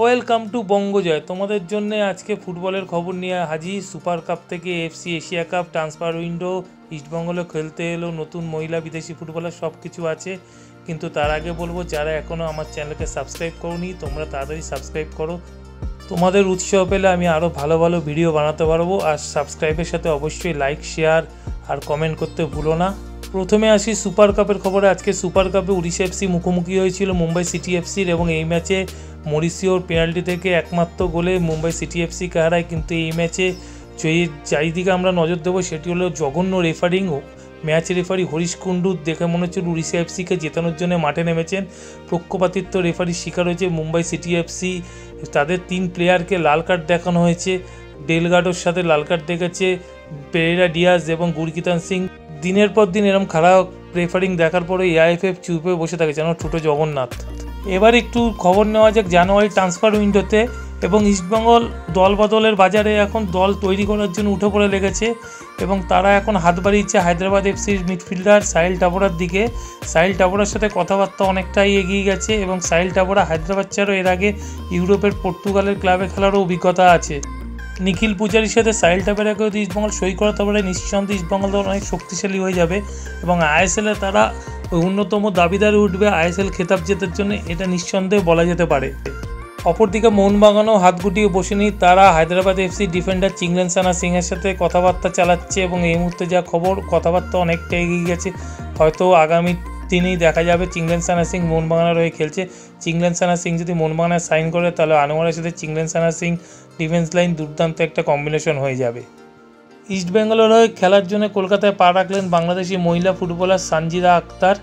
Welcome to বঙ্গজয়। তোমাদের জন্য আজকে ফুটবলের খবর নিয়ে হাজির। সুপার কাপ থেকে FC Asia cup, transfer window, ইস্টবেঙ্গলে খেলতে এলো নতুন মহিলা বিদেশি ফুটবলার, সব কিছু আছে। কিন্তু তার আগে বলবো, যারা এখনও আমার চ্যানেলকে সাবস্ক্রাইব করোনি তোমরা তাড়াতাড়ি সাবস্ক্রাইব করো। তোমাদের উৎসাহ পেলে আমি আরও ভালো ভালো ভিডিও বানাতে পারবো। আর সাবস্ক্রাইবের সাথে অবশ্যই লাইক, শেয়ার আর কমেন্ট করতে ভুলো না। প্রথমে আসি সুপার কাপের খবরে। আজকে সুপার কাপে উড়িষ্যা এফসি মুখোমুখি হয়েছিল মুম্বাই সিটি এফসির, এবং এই ম্যাচে মরিসিওর পেনাল্টি থেকে একমাত্র গোলে মুম্বাই সিটি এফসিকে হারায়। কিন্তু এই ম্যাচে চারিদিকে আমরা নজর দেবো সেটি হলো জঘন্য referring. Match referee Harish Kundu দেখে মনে হচ্ছে উড়িষ্যা এফসিকে জেতানোর জন্য মাঠে নেমেছেন। পক্ষপাতিত্ব রেফারির শিকার হয়েছে মুম্বাই সিটি এফসি। তাদের 3 প্লেয়ারকে লাল কার্ড দেখানো হয়েছে। ডেলগাডোর সাথে লাল কার্ড দেখেছে পেরেরা ডিয়াজ এবং গুরকিতান সিং। দিনের পর দিন এরকম খারাপ রেফারিং দেখার পরে এআইএফএফ চুপে বসে থাকে যেন ছোটো জগন্নাথ। এবার একটু খবর নেওয়া যাক জানুয়ারি ট্রান্সফার উইন্ডোতে। এবং ইস্টবেঙ্গল দল বদলের বাজারে এখন দল তৈরি করার জন্য উঠে পড়ে লেগেছে, এবং তারা এখন হাত বাড়িয়েছে হায়দ্রাবাদ এফসির মিডফিল্ডার সাহিল টাবোরার দিকে। সাহিল টাবোরার সাথে কথাবার্তা অনেকটাই এগিয়ে গেছে, এবং সাহিল টাবোরা হায়দ্রাবাদ ছাড়াও এর আগে ইউরোপের পর্তুগালের ক্লাবে খেলারও অভিজ্ঞতা আছে। নিখিল পূজারির সাথে সাহিল টাবোরাকে যদি ইস্টবেঙ্গল সই করাতে পারে, নিঃসন্দেহে ইস্টবেঙ্গল দল অনেক শক্তিশালী হয়ে যাবে, এবং আইএসএলে তারা অন্যতম দাবিদারে উঠবে আইএসএল খেতাব জেতার জন্য, এটা নিঃসন্দেহে বলা যেতে পারে। অপরদিকে মোহনবাগানও হাত গুটিয়ে বসেনি। তারা হায়দ্রাবাদ এফসি ডিফেন্ডার চিংলেনসানা সিংয়ের সাথে কথাবার্তা চালাচ্ছে, এবং এই মুহূর্তে যা খবর কথাবার্তা অনেকটা এগিয়ে গেছে। হয়তো আগামী দিনেই দেখা যাবে চিংলেনসানা সিং মোহনবাগানের হয়ে খেলছে। চিংলেনসানা সিং যদি মোহনবাগানে সাইন করে, তাহলে আনোয়ারের সাথে চিংলেনসানা সিং ডিফেন্স লাইন দুর্দান্ত একটা কম্বিনেশন হয়ে যাবে। ইস্টবেঙ্গলের হয়ে খেলার জন্য কলকাতায় পা রাখলেন বাংলাদেশি মহিলা ফুটবলার সানজিদা আক্তার।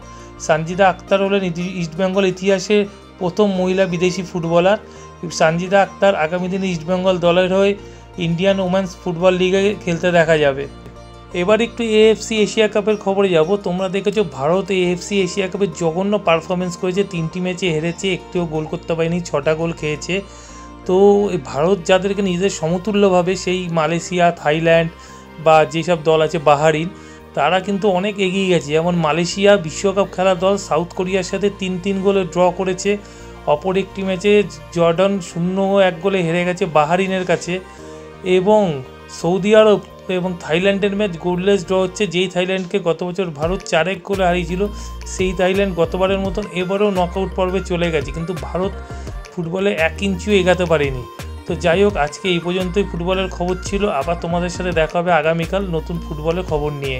সানজিদা আক্তার হলেন ইস্টবেঙ্গল ইতিহাসে প্রথম মহিলা বিদেশি ফুটবলার। সানজিদা আক্তার আগামী দিনে ইস্টবেঙ্গল দলের হয়ে ইন্ডিয়ান উমেন্স ফুটবল লিগে খেলতে দেখা যাবে। এবার একটু এএফসি এশিয়া কাপের খবরে যাব। তোমরা দেখেছো ভারত এএফসি এশিয়া কাপের জঘন্য পারফরমেন্স করেছে। 3টি ম্যাচে হেরেছে, একটিও গোল করতে পারেনি, 6টা গোল খেয়েছে। তো ভারত যাদেরকে নিজেদের সমতুল্যভাবে, সেই মালয়েশিয়া, থাইল্যান্ড বা যেসব দল আছে বাহারিন, তারা কিন্তু অনেক এগিয়ে গেছে। যেমন মালয়েশিয়া বিশ্বকাপ খেলার দল সাউথ কোরিয়ার সাথে 3-3 গোলে ড্র করেছে। অপর একটি ম্যাচে জর্ডান 0-1 গোলে হেরে গেছে বাহারিনের কাছে। এবং সৌদি আরব এবং থাইল্যান্ডের ম্যাচ গোললেস ড্র হচ্ছে। যেই থাইল্যান্ডকে গত বছর ভারত 4-1 গোলে হারিয়েছিল, সেই থাইল্যান্ড গতবারের মতন এবারেও নকআউট পর্বে চলে গেছে। কিন্তু ভারত ফুটবলে 1 ইঞ্চিও এগাতে পারেনি। তো যাই হোক, আজকে এই পর্যন্তই ফুটবলের খবর ছিল। আবার তোমাদের সাথে দেখা হবে আগামীকাল নতুন ফুটবলের খবর নিয়ে।